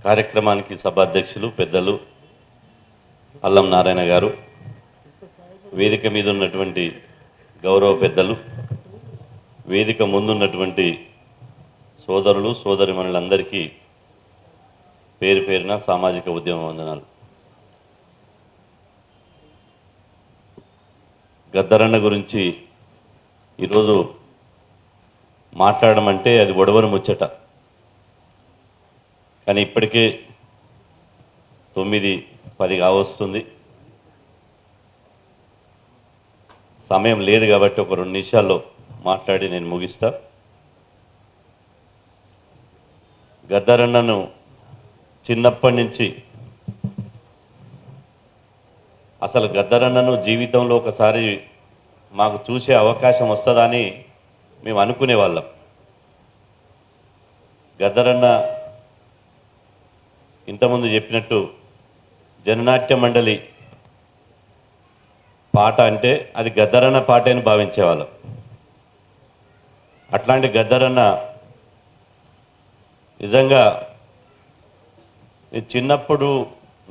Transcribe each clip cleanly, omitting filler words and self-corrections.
కార్యక్రమానికి సభాధ్యక్షులు పెద్దలు అల్లం నారాయణ గారు, వేదిక మీద ఉన్నటువంటి గౌరవ పెద్దలు, వేదిక ముందున్నటువంటి సోదరులు సోదరిమణులందరికీ పేరు పేరున సామాజిక ఉద్యమ వందనాలు. గద్దరన్న గురించి ఈరోజు మాట్లాడడం అంటే అది ఒడవని ముచ్చట. కానీ ఇప్పటికే 9:10 కావస్తుంది. సమయం లేదు కాబట్టి ఒక 2 నిమిషాల్లో మాట్లాడి నేను ముగిస్తా. గద్దరన్నను చిన్నప్పటి నుంచి అసలు గద్దరన్నను జీవితంలో ఒకసారి మాకు చూసే అవకాశం వస్తుందని మేము అనుకునేవాళ్ళం. గద్దరన్న ఇంతకుముందు చెప్పినట్టు జననాట్య మండలి పాట అంటే అది గద్దరన్న పాటే అని భావించేవాళ్ళం. అట్లాంటి గద్దరన్న నిజంగా చిన్నప్పుడు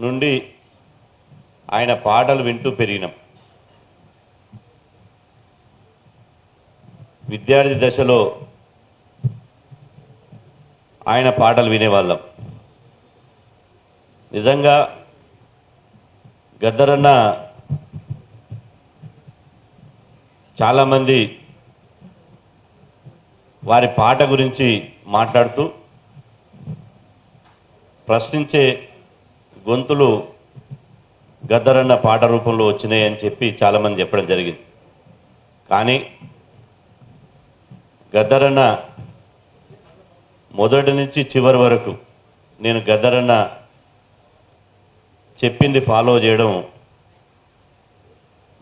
నుండి ఆయన పాటలు వింటూ పెరిగినాం. విద్యార్థి దశలో ఆయన పాటలు వినేవాళ్ళం. నిజంగా గద్దరన్న చాలామంది వారి పాట గురించి మాట్లాడుతూ ప్రశ్నించే గొంతులు గద్దరన్న పాట రూపంలో వచ్చినాయని చెప్పి చాలామంది చెప్పడం జరిగింది. కానీ గద్దరన్న మొదటి నుంచి చివరి వరకు నేను గద్దరన్న చెప్పింది ఫాలో చేయడం,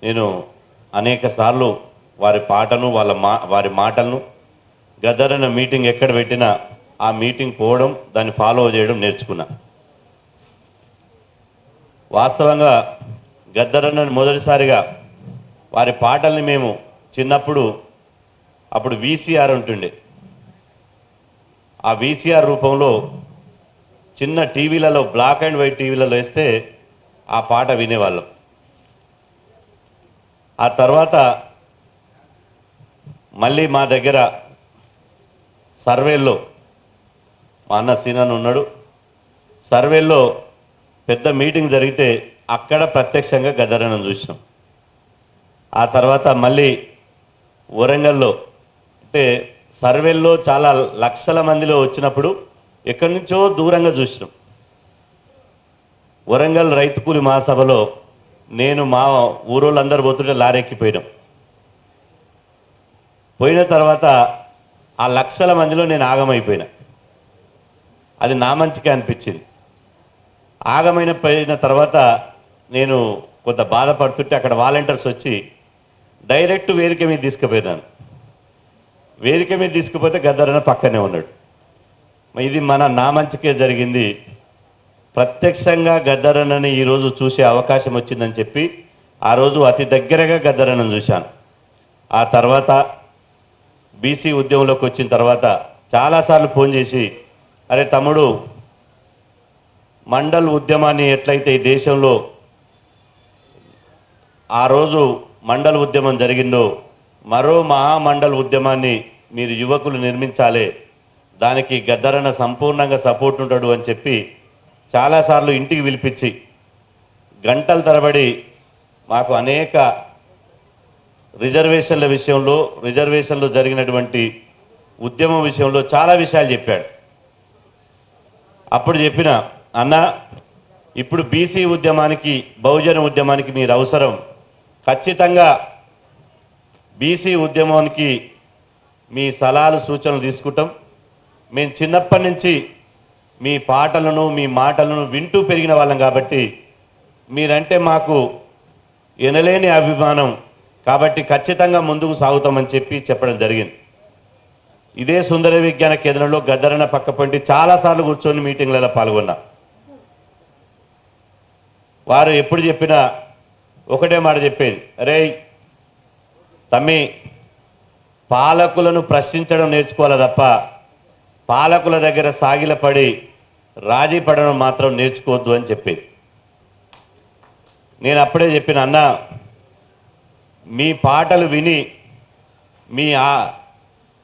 నేను అనేక సార్లు వారి పాటను వారి మాటలను గద్దరన్న మీటింగ్ ఎక్కడ పెట్టినా ఆ మీటింగ్ పోవడం, దాన్ని ఫాలో చేయడం నేర్చుకున్నా. వాస్తవంగా గద్దరన్నను మొదటిసారిగా వారి పాటల్ని మేము చిన్నప్పుడు అప్పుడు వీసీఆర్ ఉంటుండే, ఆ వీసీఆర్ రూపంలో చిన్న టీవీలలో బ్లాక్ అండ్ వైట్ టీవీలలో వేస్తే ఆ పాట వినేవాళ్ళం. ఆ తర్వాత మళ్ళీ మా దగ్గర సర్వేల్లో మా అన్న సీనన్ ఉన్నాడు, సర్వేల్లో పెద్ద మీటింగ్ జరిగితే అక్కడ ప్రత్యక్షంగా గద్దరన్నను చూసినాం. ఆ తర్వాత మళ్ళీ వరంగల్లో అంటే సర్వేల్లో చాలా లక్షల మందిలో వచ్చినప్పుడు ఎక్కడి నుంచో దూరంగా చూసినాం. వరంగల్ రైతు కూలి మహాసభలో నేను మా ఊరోళ్ళందరూ పోతుంటే లారెక్కిపోయినాం. పోయిన తర్వాత ఆ లక్షల మందిలో నేను ఆగమైపోయినా. అది నా మంచిగా అనిపించింది. ఆగమైన తర్వాత నేను కొంత బాధపడుతుంటే అక్కడ వాలంటీర్స్ వచ్చి డైరెక్ట్ వేదిక మీద తీసుకుపోయినాను. వేదిక మీద తీసుకుపోతే గద్దరన్న పక్కనే ఉన్నాడు. ఇది నా మంచికే జరిగింది. ప్రత్యక్షంగా గద్దరన్నని ఈరోజు చూసే అవకాశం వచ్చిందని చెప్పి ఆ రోజు అతి దగ్గరగా గద్దరన్నను చూశాను. ఆ తర్వాత బీసీ ఉద్యమంలోకి వచ్చిన తర్వాత చాలాసార్లు ఫోన్ చేసి, అరే తమ్ముడు, మండల్ ఉద్యమాన్ని ఎట్లయితే ఈ దేశంలో ఆ రోజు మండల్ ఉద్యమం జరిగిందో మరో మహామండల్ ఉద్యమాన్ని మీరు యువకులు నిర్మించాలి, దానికి గద్దరన్న సంపూర్ణంగా సపోర్ట్ ఉంటాడు అని చెప్పి చాలాసార్లు ఇంటికి పిలిపించి గంటల తరబడి మాకు అనేక రిజర్వేషన్ల విషయంలో, రిజర్వేషన్లో జరిగినటువంటి ఉద్యమం విషయంలో చాలా విషయాలు చెప్పాడు. అప్పుడు చెప్పిన అన్న, ఇప్పుడు బీసీ ఉద్యమానికి, బహుజన ఉద్యమానికి మీరు అవసరం, ఖచ్చితంగా బీసీ ఉద్యమానికి మీ సలహాలు సూచనలు తీసుకుంటాం. మేము చిన్నప్పటి నుంచి మీ పాటలను మీ మాటలను వింటూ పెరిగిన వాళ్ళం కాబట్టి మీరంటే మాకు ఎనలేని అభిమానం, కాబట్టి ఖచ్చితంగా ముందుకు సాగుతామని చెప్పడం జరిగింది. ఇదే సుందర విజ్ఞాన కేంద్రంలో గద్దరన్న పక్కపంటి చాలాసార్లు కూర్చొని మీటింగ్లలో పాల్గొన్నా. వారు ఎప్పుడు చెప్పినా ఒకటే మాట చెప్పేది, అరే తమ్మి, పాలకులను ప్రశ్నించడం నేర్చుకోవాలి తప్ప పాలకుల దగ్గర సాగిలపడి రాజీ పడడం మాత్రం నేర్చుకోవద్దు అని చెప్పేది. నేను అప్పుడే చెప్పిన అన్న, మీ పాటలు విని మీ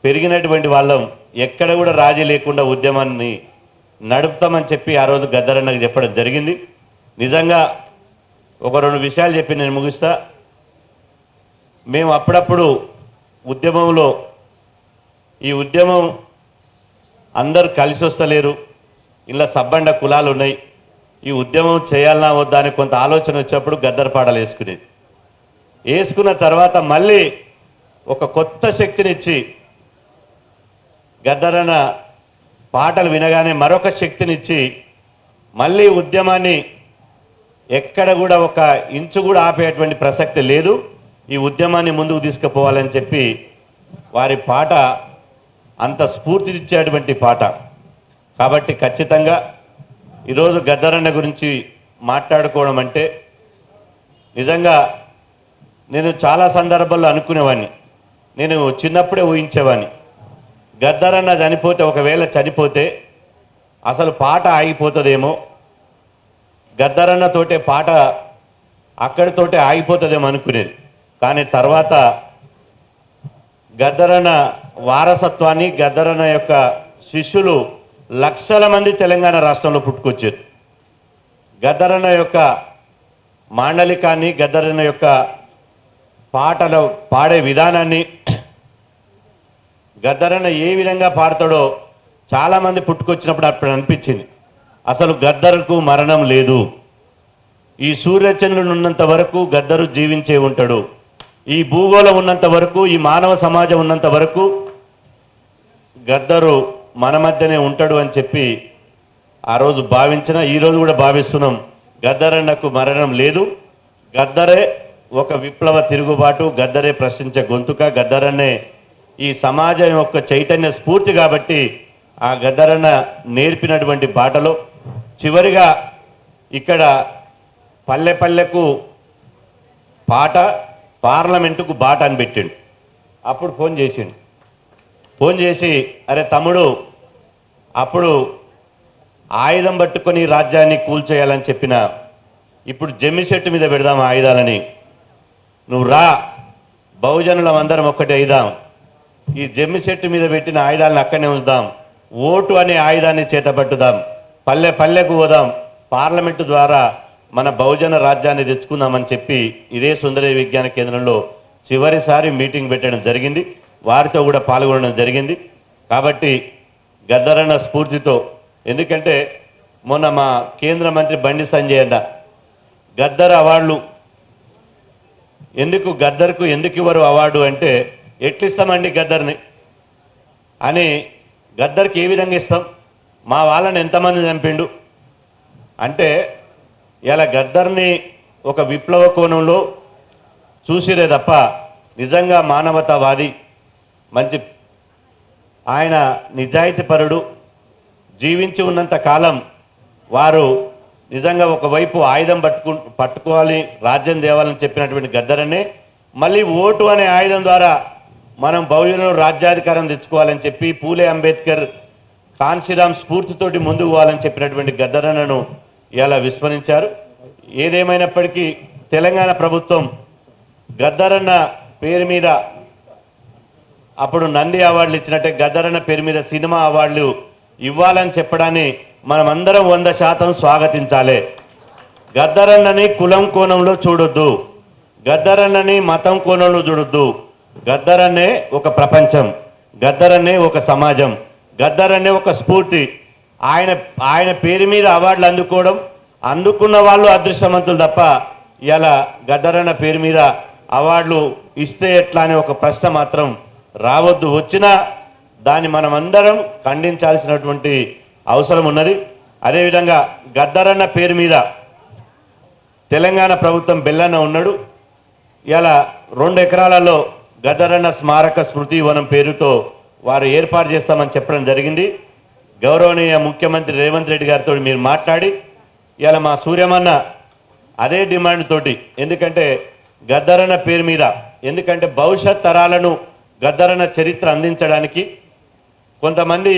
పెరిగినటువంటి వాళ్ళం ఎక్కడ కూడా రాజీ లేకుండా ఉద్యమాన్ని నడుపుతామని చెప్పి ఆ రోజు గద్దరన్నకు చెప్పడం జరిగింది. నిజంగా ఒక 2 విషయాలు చెప్పి నేను ముగిస్తా. మేము అప్పుడప్పుడు ఉద్యమంలో ఈ ఉద్యమం అందరూ కలిసి వస్తలేరు, ఇలా సబ్బండ కులాలు ఉన్నాయి, ఈ ఉద్యమం చేయాలన్నా వద్దా అని కొంత ఆలోచన వచ్చినప్పుడు గద్దర్ పాటలు వేసుకునేది. వేసుకున్న తర్వాత మళ్ళీ ఒక కొత్త శక్తినిచ్చి గద్దరన్న పాటలు వినగానే మరొక శక్తినిచ్చి మళ్ళీ ఉద్యమాన్ని ఎక్కడ కూడా ఒక ఇంచు కూడా ఆపేటువంటి ప్రసక్తి లేదు, ఈ ఉద్యమాన్ని ముందుకు తీసుకుపోవాలని చెప్పి వారి పాట అంత స్ఫూర్తినిచ్చేటువంటి పాట. కాబట్టి ఖచ్చితంగా ఈరోజు గద్దరన్న గురించి మాట్లాడుకోవడం అంటే నిజంగా నేను చాలా సందర్భాల్లో అనుకునేవాడిని, నేను చిన్నప్పుడే ఊహించేవాడిని, గద్దరన్న చనిపోతే, ఒకవేళ చనిపోతే అసలు పాట ఆగిపోతుందేమో, గద్దరన్నతోటే పాట అక్కడితోటే ఆగిపోతుందేమో అనుకునేది. కానీ తర్వాత గద్దరన్న వారసత్వాన్ని, గద్దరన్న యొక్క శిష్యులు లక్షల మంది తెలంగాణ రాష్ట్రంలో పుట్టుకొచ్చారు. గద్దరన్న యొక్క మాండలికాన్ని, గద్దరన్న యొక్క పాటలు పాడే విధానాన్ని, గద్దరన్న ఏ విధంగా పాడతాడో చాలామంది పుట్టుకొచ్చినప్పుడు అప్పుడు అనిపించింది, అసలు గద్దరుకు మరణం లేదు, ఈ సూర్యచంద్రుడు ఉన్నంత వరకు గద్దరు జీవించే ఉంటాడు, ఈ భూగోళం ఉన్నంత వరకు, ఈ మానవ సమాజం ఉన్నంత వరకు గద్దరు మన మధ్యనే ఉంటాడు అని చెప్పి ఆ రోజు భావించిన, ఈరోజు కూడా భావిస్తున్నాం. గద్దరన్నకు మరణం లేదు, గద్దరే ఒక విప్లవ తిరుగుబాటు, గద్దరే ప్రశ్నించే గొంతుక, గద్దరన్నే ఈ సమాజం యొక్క చైతన్య స్ఫూర్తి. కాబట్టి ఆ గద్దరన్న నేర్పినటువంటి బాటలో చివరిగా ఇక్కడ పల్లె పల్లెకు పాట, పార్లమెంటుకు బాట అని పెట్టిండు. అప్పుడు ఫోన్ చేసిండు, ఫోన్ చేసి, అరే తమ్ముడు, అప్పుడు ఆయుధం పట్టుకొని రాజ్యాన్ని కూల్చేయాలని చెప్పిన, ఇప్పుడు జమ్మి చెట్టు మీద పెడదాం ఆయుధాలని, నువ్వు రా, బహుజనులం అందరం ఒక్కటే అయిదాం, ఈ జమ్మి చెట్టు మీద పెట్టిన ఆయుధాలను అక్కడనే ఉంచుదాం, ఓటు అనే ఆయుధాన్ని చేతపట్టుదాం, పల్లె పల్లెకు పోదాం, పార్లమెంటు ద్వారా మన బహుజన రాజ్యాన్ని తెచ్చుకుందామని చెప్పి ఇదే సుందరయ్య విజ్ఞాన కేంద్రంలో చివరిసారి మీటింగ్ పెట్టడం జరిగింది. వారితో కూడా పాల్గొనడం జరిగింది. కాబట్టి గద్దరన్న స్ఫూర్తితో, ఎందుకంటే మొన్న మా కేంద్ర మంత్రి బండి సంజయ్ అన్న గద్దర్ అవార్డులు గద్దర్కు ఎందుకు ఇవ్వరు అవార్డు అంటే, ఎట్లిస్తామండి గద్దర్ని అని, గద్దర్కి ఏ విధంగా ఇస్తాం, మా వాళ్ళని ఎంతమంది చంపిండు అంటే, ఇలా గద్దర్ని ఒక విప్లవ కోణంలో చూసిరే తప్ప నిజంగా మానవతావాది, మంచి ఆయన నిజాయితీపరుడు, జీవించి ఉన్నంత కాలం వారు నిజంగా ఒకవైపు ఆయుధం పట్టుకోవాలి, రాజ్యం తేవాలని చెప్పినటువంటి గద్దరనే మళ్ళీ ఓటు అనే ఆయుధం ద్వారా మనం బహుజనులు రాజ్యాధికారం తెచ్చుకోవాలని చెప్పి పూలే అంబేద్కర్ కాన్సీరామ్ స్ఫూర్తితోటి ముందుకు పోవాలని చెప్పినటువంటి గద్దరన్నను ఇలా విస్మరించారు. ఏదేమైనప్పటికీ తెలంగాణ ప్రభుత్వం గద్దరన్న పేరు మీద అప్పుడు నంది అవార్డులు ఇచ్చినట్టే గద్దరన్న పేరు మీద సినిమా అవార్డులు ఇవ్వాలని చెప్పడాన్ని మనమందరం 100% స్వాగతించాలి. గద్దరన్నని కులం కోణంలో చూడొద్దు, గద్దరన్నని మతం కోణంలో చూడొద్దు. గద్దరన్నే ఒక ప్రపంచం, గద్దరన్నే ఒక సమాజం, గద్దరన్నే ఒక స్ఫూర్తి. ఆయన పేరు మీద అవార్డులు అందుకున్న వాళ్ళు అదృష్టవంతులు తప్ప ఇలా గద్దరన్న పేరు మీద అవార్డులు ఇస్తే ఎట్లా అనే ఒక ప్రశ్న మాత్రం రావద్దు. వచ్చినా దాన్ని మనమందరం ఖండించాల్సినటువంటి అవసరం ఉన్నది. అదేవిధంగా గద్దరన్న పేరు మీద తెలంగాణ ప్రభుత్వం బెల్లన్న ఉన్నాడు. ఇలా 2 ఎకరాలలో గద్దరన్న స్మారక స్మృతి వనం పేరుతో వారు ఏర్పాటు చేస్తామని చెప్పడం జరిగింది. గౌరవనీయ ముఖ్యమంత్రి రేవంత్ రెడ్డి గారితో మీరు మాట్లాడి ఇలా మా సూర్యమన్న అదే డిమాండ్ తోటి, ఎందుకంటే గద్దరన్న పేరు మీద, ఎందుకంటే భవిష్యత్ తరాలను గద్దరన్న చరిత్ర అందించడానికి కొంతమంది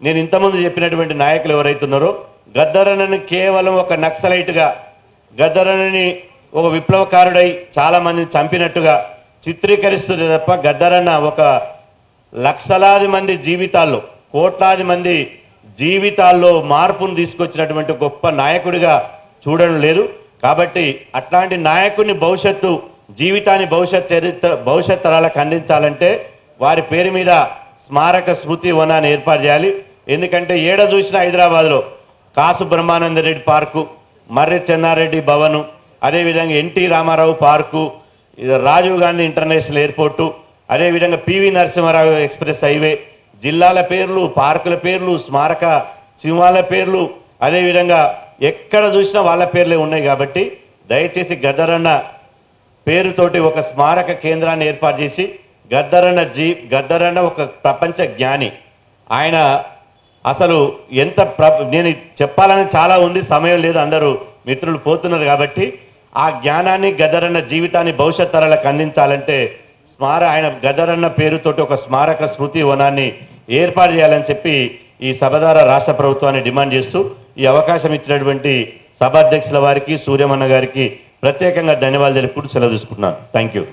నేను ఇంతకుముందు చెప్పినటువంటి నాయకులు ఎవరైతే ఉన్నారో గద్దరన్నని కేవలం ఒక నక్సలైట్గా, గద్దరన్నని ఒక విప్లవకారుడై చాలామందిని చంపినట్టుగా చిత్రీకరిస్తుంది తప్ప గద్దరన్న ఒక లక్షలాది మంది జీవితాల్లో, కోట్లాది మంది జీవితాల్లో మార్పును తీసుకొచ్చినటువంటి గొప్ప నాయకుడిగా చూడడం లేదు. కాబట్టి అట్లాంటి నాయకుడిని భవిష్యత్తు జీవితాన్ని భవిష్యత్ తరాలకు అందించాలంటే వారి పేరు మీద స్మారక స్మృతి వనాన్ని ఏర్పాటు చేయాలి. ఎందుకంటే ఏడ చూసినా హైదరాబాద్లో కాసు బ్రహ్మానందరెడ్డి పార్కు, మర్రి చెన్నారెడ్డి భవను, అదేవిధంగా NT Rama Rao park, Rajiv Gandhi international airport, అదేవిధంగా పివి నరసింహారావు ఎక్స్ప్రెస్ హైవే, జిల్లాల పేర్లు, పార్కుల పేర్లు, స్మారక సింహాల పేర్లు, అదేవిధంగా ఎక్కడ చూసినా వాళ్ళ పేర్లే ఉన్నాయి. కాబట్టి దయచేసి గద్దరన్న పేరుతోటి ఒక స్మారక కేంద్రాన్ని ఏర్పాటు చేసి గద్దరన్న ఒక ప్రపంచ జ్ఞాని. ఆయన అసలు నేను చెప్పాలని చాలా ఉంది, సమయం లేదు, అందరూ మిత్రులు పోతున్నారు. కాబట్టి ఆ జ్ఞానాన్ని, గద్దరన్న జీవితాన్ని భవిష్యత్ తరాలకు అందించాలంటే ఆయన గద్దరన్న పేరుతోటి ఒక స్మారక స్మృతి వనాన్ని ఏర్పాటు చేయాలని చెప్పి ఈ సభ ద్వారా రాష్ట్ర ప్రభుత్వాన్ని డిమాండ్ చేస్తూ ఈ అవకాశం ఇచ్చినటువంటి సభాధ్యక్షుల వారికి, సూర్యమన్న గారికి ప్రత్యేకంగా ధన్యవాదాలు తెలుపుకుంటూ సెలవు తీసుకుంటున్నాను. Thank you.